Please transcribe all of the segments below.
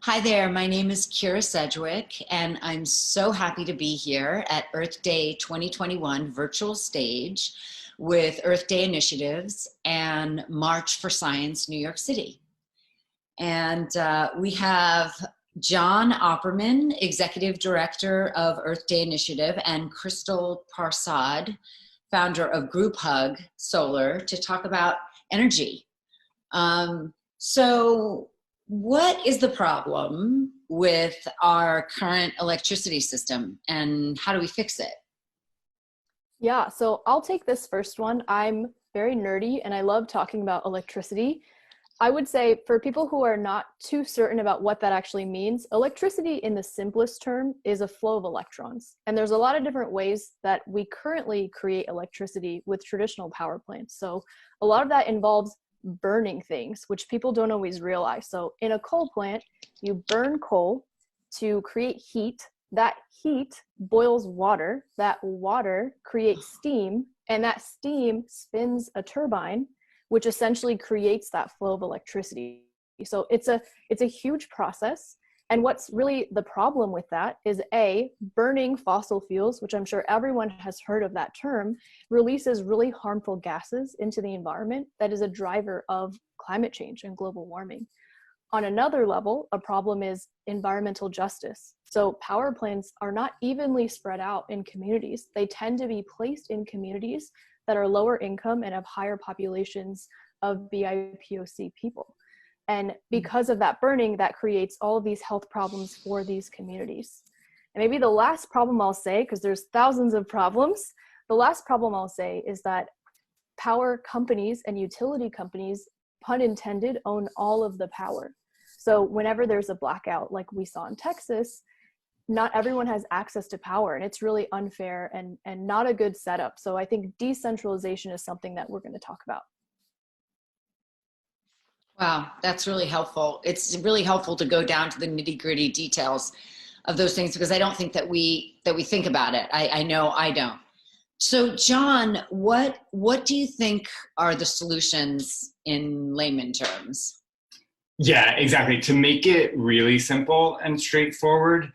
Hi there, my name is Kyra Sedgwick, and I'm so happy to be here at Earth Day 2021 virtual stage with Earth Day Initiatives and March for Science New York City. And we have John Opperman, Executive Director of Earth Day Initiative, and Krystal Persaud, founder of Group Hug Solar, to talk about energy. So what is the problem with our current electricity system and how do we fix it? Yeah, so I'll take this first one. I'm very nerdy and I love talking about electricity. I would say for people who are not too certain about what that actually means, electricity in the simplest term is a flow of electrons. And there's a lot of different ways that we currently create electricity with traditional power plants. So a lot of that involves burning things, which people don't always realize. So in a coal plant, you burn coal to create heat. That heat boils water. That water creates steam, and that steam spins a turbine, which essentially creates that flow of electricity. So it's a huge process. And what's really the problem with that is burning fossil fuels, which I'm sure everyone has heard of that term, releases really harmful gases into the environment that is a driver of climate change and global warming. On another level, a problem is environmental justice. So power plants are not evenly spread out in communities. They tend to be placed in communities that are lower income and have higher populations of BIPOC people. And because of that burning, that creates all of these health problems for these communities. And maybe the last problem I'll say, because there's thousands of problems, the last problem I'll say is that power companies and utility companies, pun intended, own all of the power. So whenever there's a blackout like we saw in Texas, not everyone has access to power, and it's really unfair and not a good setup. So I think decentralization is something that we're going to talk about. Wow, that's really helpful. It's really helpful to go down to the nitty-gritty details of those things because I don't think that we think about it. I know I don't. So John, what do you think are the solutions in layman terms? Yeah, exactly. To make it really simple and straightforward,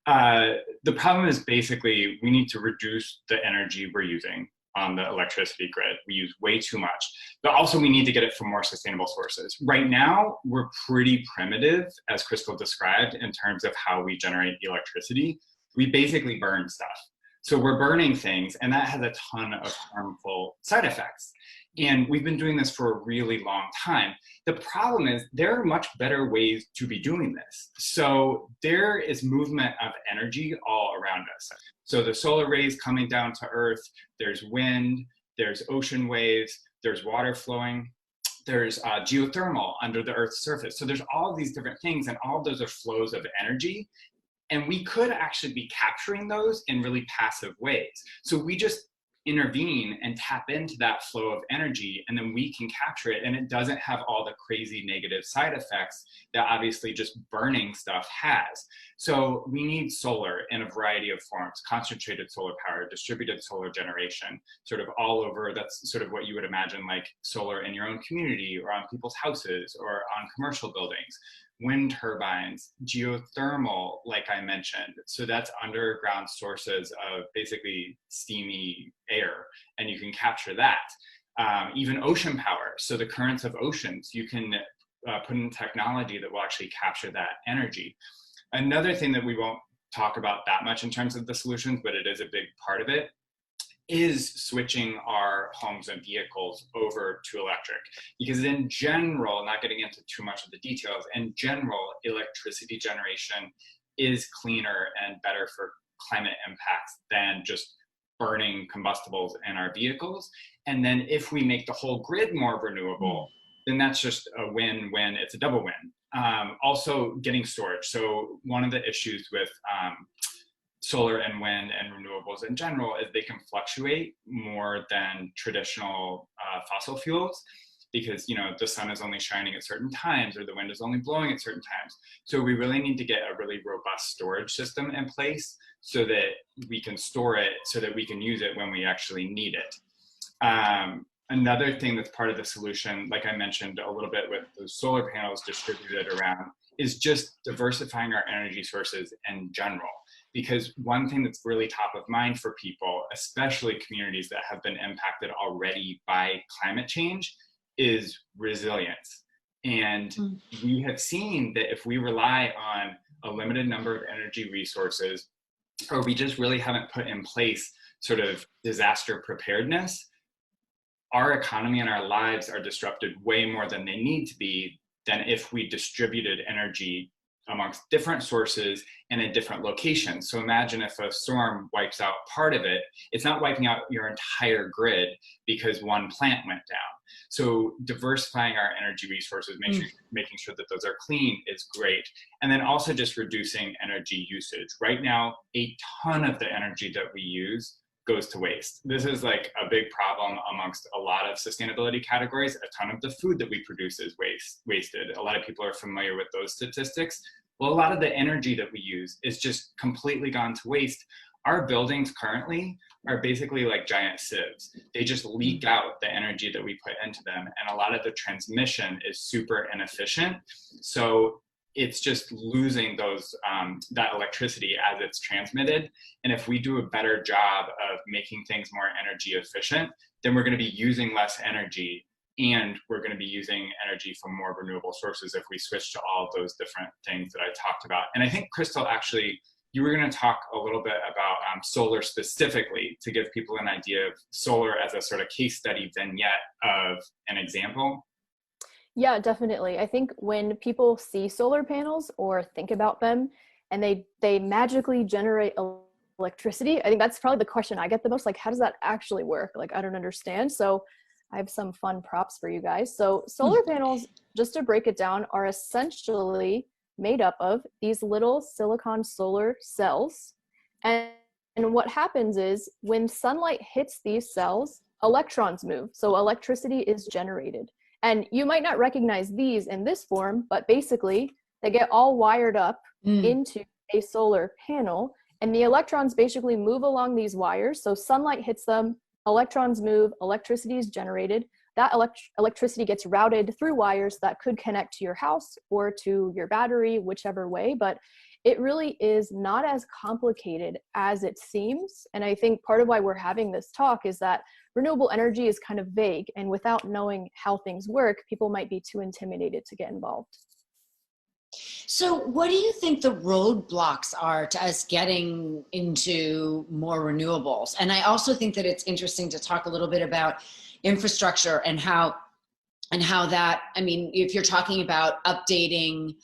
the problem is basically we need to reduce the energy we're using on the electricity grid. We use way too much, but also we need to get it from more sustainable sources. Right now, we're pretty primitive, as Krystal described, in terms of how we generate the electricity. We basically burn stuff. So we're burning things, and that has a ton of harmful side effects. And we've been doing this for a really long time. The problem is there are much better ways to be doing this. So there is movement of energy all around us. So the solar rays coming down to Earth, there's wind, there's ocean waves, there's water flowing, there's geothermal under the Earth's surface. So there's all of these different things, and all of those are flows of energy. And we could actually be capturing those in really passive ways. So we just intervene and tap into that flow of energy, and then we can capture it, and it doesn't have all the crazy negative side effects that obviously just burning stuff has. So we need solar in a variety of forms: concentrated solar power, distributed solar generation, sort of all over. That's sort of what you would imagine, like solar in your own community or on people's houses or on commercial buildings. Wind turbines, geothermal, like I mentioned. So that's underground sources of basically steamy air, and you can capture that. Even ocean power, so the currents of oceans, you can put in technology that will actually capture that energy. Another thing that we won't talk about that much in terms of the solutions, but it is a big part of it, is switching our homes and vehicles over to electric. Because in general, not getting into too much of the details, in general, electricity generation is cleaner and better for climate impacts than just burning combustibles in our vehicles. And then if we make the whole grid more renewable, then that's just a win-win, it's a double win. Also getting storage. So one of the issues with solar and wind and renewables in general is they can fluctuate more than traditional fossil fuels, because the sun is only shining at certain times or the wind is only blowing at certain times. So we really need to get a really robust storage system in place so that we can store it, so that we can use it when we actually need it. Another thing that's part of the solution, like I mentioned a little bit with the solar panels distributed around, is just diversifying our energy sources in general. Because one thing that's really top of mind for people, especially communities that have been impacted already by climate change, is resilience. And we have seen that if we rely on a limited number of energy resources, or we just really haven't put in place sort of disaster preparedness, our economy and our lives are disrupted way more than they need to be than if we distributed energy amongst different sources and in different locations. So imagine if a storm wipes out part of it, it's not wiping out your entire grid because one plant went down. So diversifying our energy resources, making sure that those are clean is great. And then also just reducing energy usage. Right now, a ton of the energy that we use goes to waste. This is like a big problem amongst a lot of sustainability categories. A ton of the food that we produce is wasted. A lot of people are familiar with those statistics. Well, a lot of the energy that we use is just completely gone to waste. Our buildings currently are basically like giant sieves. They just leak out the energy that we put into them. And a lot of the transmission is super inefficient. So it's just losing those that electricity as it's transmitted. And if we do a better job of making things more energy efficient, then we're going to be using less energy, and we're going to be using energy from more renewable sources if we switch to all of those different things that I talked about. And I think, Krystal, actually, you were going to talk a little bit about solar specifically, to give people an idea of solar as a sort of case study vignette of an example. Yeah, definitely. I think when people see solar panels or think about them and they magically generate electricity, I think that's probably the question I get the most. Like, how does that actually work? Like, I don't understand. So I have some fun props for you guys. So solar panels, just to break it down, are essentially made up of these little silicon solar cells. And what happens is when sunlight hits these cells, electrons move. So electricity is generated. And you might not recognize these in this form, but basically they get all wired up into a solar panel, and the electrons basically move along these wires. So sunlight hits them, electrons move, electricity is generated. That electricity gets routed through wires that could connect to your house or to your battery, whichever way. But it really is not as complicated as it seems. And I think part of why we're having this talk is that renewable energy is kind of vague, and without knowing how things work, people might be too intimidated to get involved. So what do you think the roadblocks are to us getting into more renewables? And I also think that it's interesting to talk a little bit about infrastructure and how that, I mean, if you're talking about updating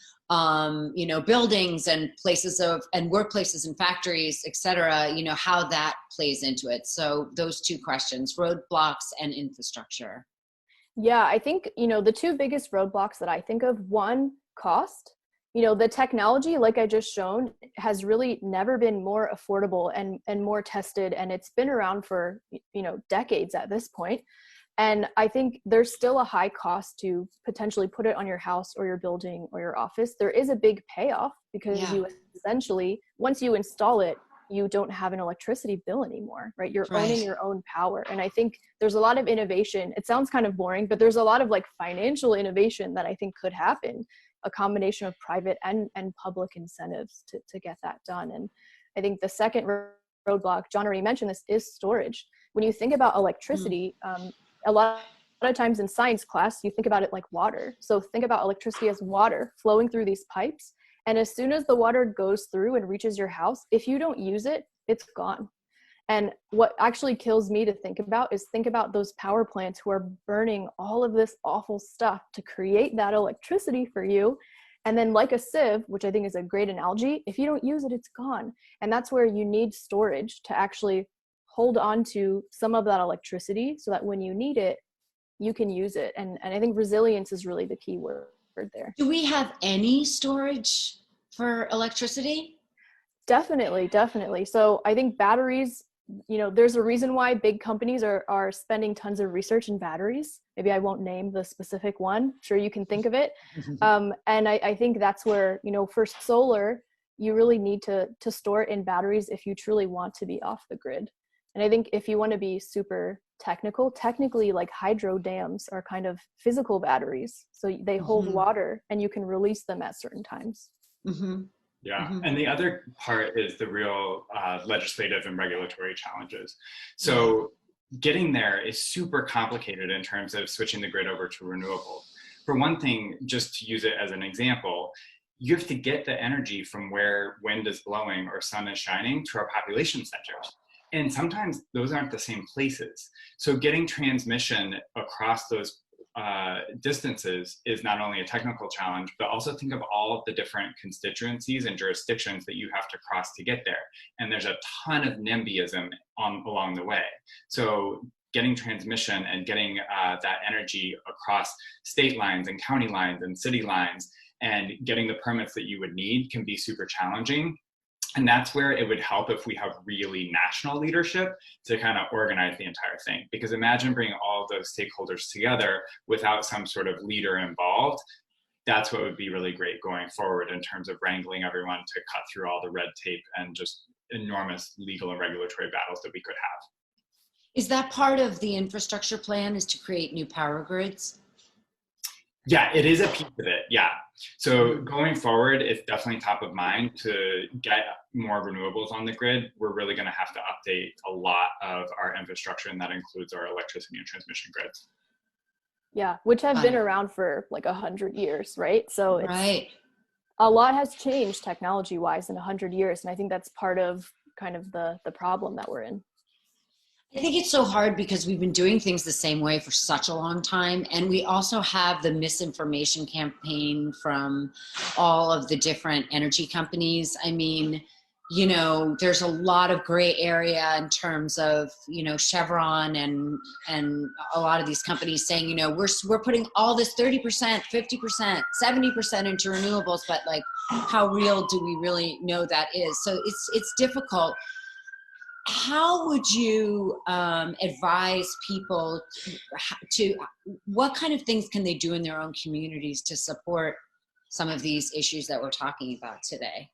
buildings and places and workplaces and factories, et cetera, how that plays into it. So those two questions, roadblocks and infrastructure. Yeah, I think, the two biggest roadblocks that I think of, one, cost. The technology, like I just shown, has really never been more affordable and more tested. And it's been around for, decades at this point. And I think there's still a high cost to potentially put it on your house or your building or your office. There is a big payoff because you essentially, once you install it, you don't have an electricity bill anymore, right? You're owning your own power. And I think there's a lot of innovation. It sounds kind of boring, but there's a lot of financial innovation that I think could happen, a combination of private and public incentives to get that done. And I think the second roadblock, John already mentioned this, is storage. When you think about electricity, a lot of times in science class, you think about it like water. So think about electricity as water flowing through these pipes. And as soon as the water goes through and reaches your house, if you don't use it, it's gone. And what actually kills me to think about those power plants who are burning all of this awful stuff to create that electricity for you. And then like a sieve, which I think is a great analogy, if you don't use it, it's gone. And that's where you need storage to actually hold on to some of that electricity so that when you need it, you can use it. And I think resilience is really the key word there. Do we have any storage for electricity? Definitely. So I think batteries, there's a reason why big companies are spending tons of research in batteries. Maybe I won't name the specific one. I'm sure you can think of it. And I think that's where, for solar, you really need to store it in batteries if you truly want to be off the grid. And I think if you want to be super technical, technically like hydro dams are kind of physical batteries. So they hold water and you can release them at certain times. Yeah, and the other part is the real legislative and regulatory challenges. So getting there is super complicated in terms of switching the grid over to renewables. For one thing, just to use it as an example, you have to get the energy from where wind is blowing or sun is shining to our population centers. And sometimes those aren't the same places. So getting transmission across those distances is not only a technical challenge, but also think of all of the different constituencies and jurisdictions that you have to cross to get there. And there's a ton of NIMBYism along the way. So getting transmission and getting that energy across state lines and county lines and city lines and getting the permits that you would need can be super challenging. And that's where it would help if we have really national leadership to kind of organize the entire thing. Because imagine bringing all of those stakeholders together without some sort of leader involved. That's what would be really great going forward in terms of wrangling everyone to cut through all the red tape and just enormous legal and regulatory battles that we could have. Is that part of the infrastructure plan, is to create new power grids? Yeah, it is a piece of it, yeah. So going forward, it's definitely top of mind to get more renewables on the grid. We're really gonna have to update a lot of our infrastructure, and that includes our electricity and transmission grids. Yeah, which have been around for like 100 years, right? So it's, a lot has changed technology-wise in 100 years, and I think that's part of kind of the problem that we're in. I think it's so hard because we've been doing things the same way for such a long time. And we also have the misinformation campaign from all of the different energy companies. I mean, you know, there's a lot of gray area in terms of, you know, Chevron and a lot of these companies saying, you know, we're putting all this 30%, 50%, 70% into renewables, but like, how real do we really know that is? So it's difficult. How would you advise people to, what kind of things can they do in their own communities to support some of these issues that we're talking about today?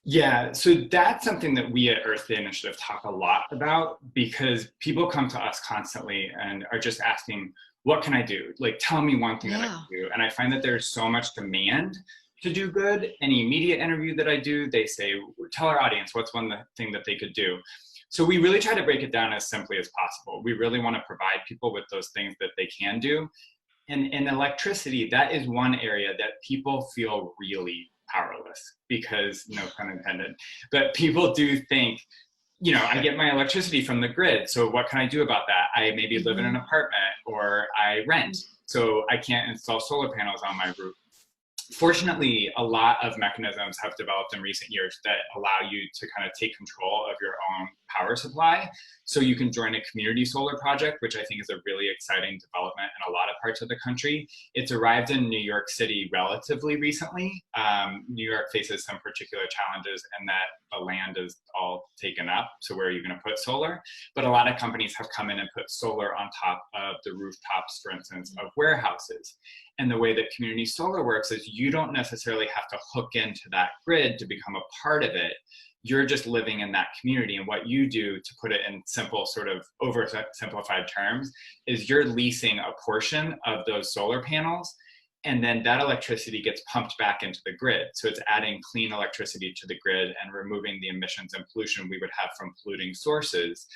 Yeah, so that's something that we at Earth Day Initiative talk a lot about, because people come to us constantly and are just asking, what can I do? Like, tell me one thing that I can do. And I find that there's so much demand to do good. Any media interview that I do, they say, tell our audience what's one thing that they could do. So we really try to break it down as simply as possible. We really want to provide people with those things that they can do. And in electricity, that is one area that people feel really powerless, because, no pun intended, but people do think, you know, I get my electricity from the grid, so what can I do about that? I maybe live in an apartment or I rent, so I can't install solar panels on my roof. Fortunately, a lot of mechanisms have developed in recent years that allow you to kind of take control of your own power supply. So you can join a community solar project, which I think is a really exciting development in a lot of parts of the country. It's arrived in New York City relatively recently. New York faces some particular challenges in that the land is all taken up. So where are you going to put solar? But a lot of companies have come in and put solar on top of the rooftops, for instance, of warehouses. And the way that community solar works is you don't necessarily have to hook into that grid to become a part of it. You're just living in that community. And what you do, to put it in simple, sort of oversimplified terms, is you're leasing a portion of those solar panels, and then that electricity gets pumped back into the grid. So it's adding clean electricity to the grid and removing the emissions and pollution we would have from polluting sources.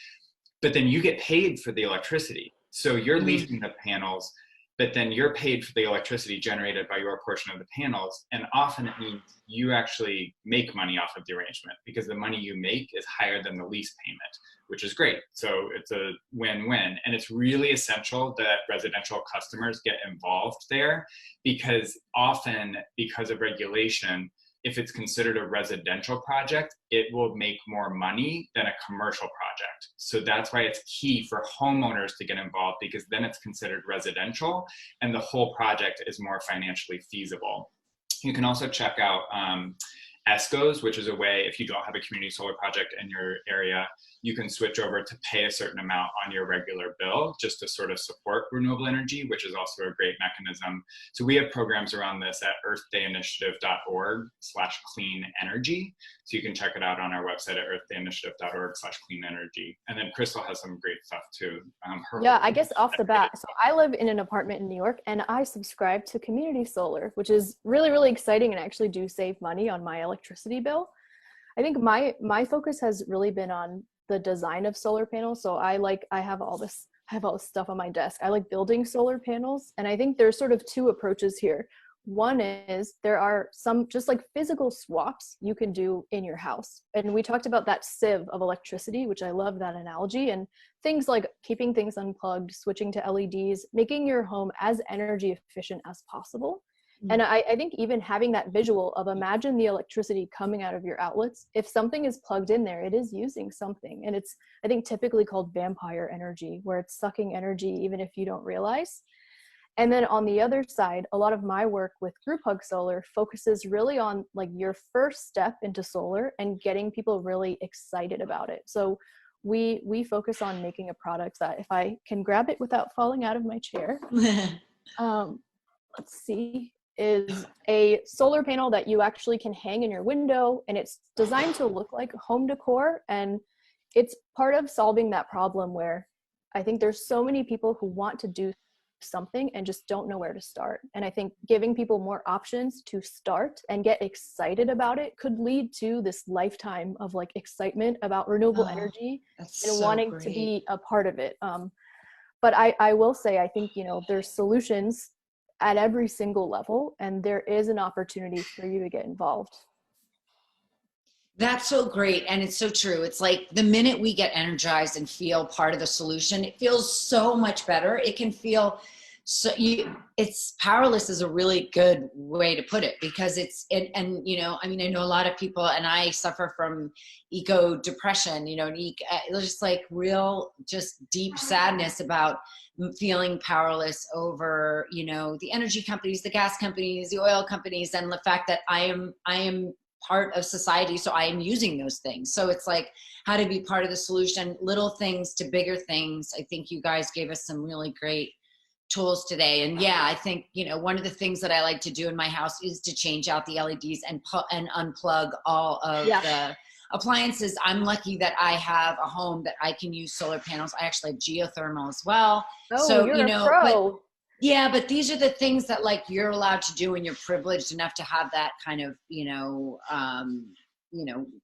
But then you get paid for the electricity. So you're leasing the panels, but then you're paid for the electricity generated by your portion of the panels. And often it means you actually make money off of the arrangement, because the money you make is higher than the lease payment, which is great. So it's a win-win. And it's really essential that residential customers get involved there, because often, because of regulation, if it's considered a residential project, it will make more money than a commercial project. So that's why it's key for homeowners to get involved, because then it's considered residential and the whole project is more financially feasible. You can also check out ESCOs, which is a way, if you don't have a community solar project in your area, you can switch over to pay a certain amount on your regular bill just to sort of support renewable energy, which is also a great mechanism. So we have programs around this at earthdayinitiative.org/clean energy. So you can check it out on our website at earthdayinitiative.org/clean energy. And then Krystal has some great stuff too. Yeah, I guess off the bat, so I live in an apartment in New York and I subscribe to community solar, which is really, really exciting, and I actually do save money on my electricity bill. I think my focus has really been on the design of solar panels. So I have all this stuff on my desk. I like building solar panels, and I think there's sort of two approaches here. One is there are some just like physical swaps you can do in your house. And we talked about that sieve of electricity, which I love that analogy, and things like keeping things unplugged, switching to LEDs, making your home as energy efficient as possible. And I think even having that visual of imagine the electricity coming out of your outlets, if something is plugged in there, it is using something. And it's, I think, typically called vampire energy, where it's sucking energy even if you don't realize. And then on the other side, a lot of my work with Group Hug Solar focuses really on like your first step into solar and getting people really excited about it. So we focus on making a product that, if I can grab it without falling out of my chair, let's see, is a solar panel that you actually can hang in your window, and it's designed to look like home decor. And it's part of solving that problem where I think there's so many people who want to do something and just don't know where to start. And I think giving people more options to start and get excited about it could lead to this lifetime of like excitement about renewable energy and so wanting great. to be a part of it. But I will say, I think, there's solutions at every single level, and there is an opportunity for you to get involved. That's so great. And it's so true. It's like the minute we get energized and feel part of the solution, it feels so much better. It can feel it's powerless is a really good way to put it, because I know a lot of people, and I suffer from eco depression, just like real, just deep sadness about feeling powerless over, the energy companies, the gas companies, the oil companies, and the fact that I am part of society, so I am using those things. So it's like how to be part of the solution, little things to bigger things. I think you guys gave us some really great tools today. And yeah, I think, one of the things that I like to do in my house is to change out the LEDs and unplug all of the appliances. I'm lucky that I have a home that I can use solar panels. I actually have geothermal as well. Oh, so, you're a pro. But these are the things that like you're allowed to do when you're privileged enough to have that kind of,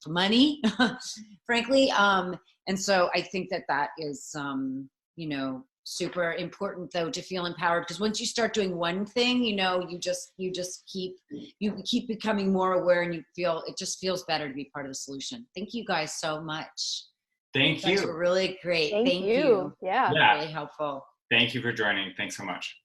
money, frankly. And so I think that is, super important though, to feel empowered, because once you start doing one thing, you keep becoming more aware, and it just feels better to be part of the solution. Thank you guys so much. Thank you. That's really great. Thank you. Yeah. Really helpful. Thank you for joining. Thanks so much.